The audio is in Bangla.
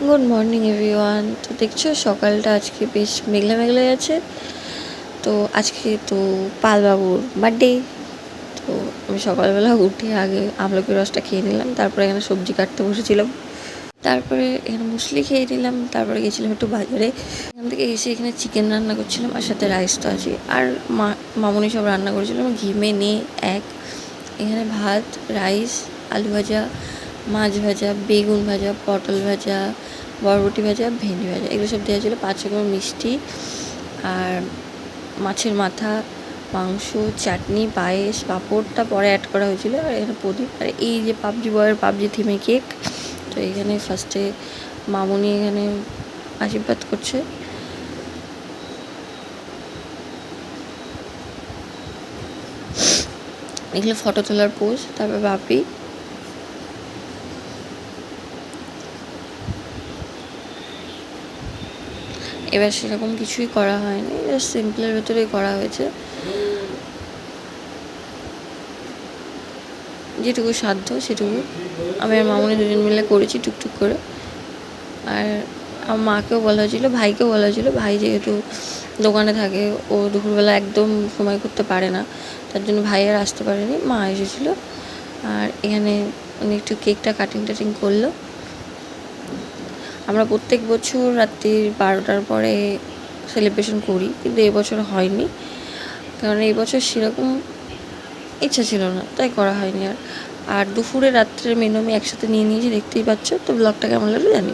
Good morning everyone. তো দেখছো সকালটা আজকে বেশ মেঘলা মেঘলা আছে। তো আজকে তো পালবাবুর বার্থডে। তো আমি সকালবেলা উঠে আগে আমলকির রসটা খেয়ে নিলাম, তারপরে এখানে সবজি কাটতে বসেছিলাম, তারপরে এখানে মুসলি খেয়ে নিলাম, তারপরে গেছিলাম একটু বাজারে। এখান থেকে এসে এখানে চিকেন রান্না করছিলাম, আর সাথে রাইস তো আছে, আর মামুনি সব রান্না করেছিলাম ঘিমে নিয়ে এক। এখানে ভাত, রাইস, আলু ভাজা, মাছ ভাজা, বেগুন ভাজা, পটল ভাজা, বরবটি ভাজা, ভেন্ডি ভাজা, এগুলো সব দেওয়া ছিল। 5 রকমের মিষ্টি, আর মাছের মাথা, মাংস, চাটনি, পায়েস, পাঁপড়টা পরে অ্যাড করা হয়েছিল, আর এখানে প্রদীপ, আর এই যে পাবজি বয়ের পাবজি থিমে কেক। তো এখানে ফার্স্টে মামুনি এখানে আশীর্বাদ করছে। এগুলো ফটো তোলার পোজ। তারপর বাপি, এবার সেরকম কিছুই করা হয়নি, জাস্ট সিম্পলের ভেতরেই করা হয়েছে, যেটুকু সাধ্য সেটুকু আমি আর মামুনি দুজন মিলে করেছি টুকটুক করে। আর আমার মাকেও বলা হয়েছিলো, ভাইকেও বলা হয়েছিলো, ভাই যেহেতু দোকানে থাকে, ও দুপুরবেলা একদম সময় করতে পারে না, তার জন্য ভাই আর আসতে পারেনি, মা এসেছিলো। আর এখানে উনি একটু কেকটা কাটিং টাটিং করলো। আমরা প্রত্যেক বছর রাত্রি 12টার পরে সেলিব্রেশন করি, কিন্তু এবছর হয়নি, কারণ এই বছর সেরকম ইচ্ছা ছিল না, তাই করা হয়নি। আর দুপুরে রাত্রের মেনু আমি একসাথে নিয়ে নিয়েছি, দেখতেই পাচ্ছ। তো ব্লগটা কেমন লাগলো জানি।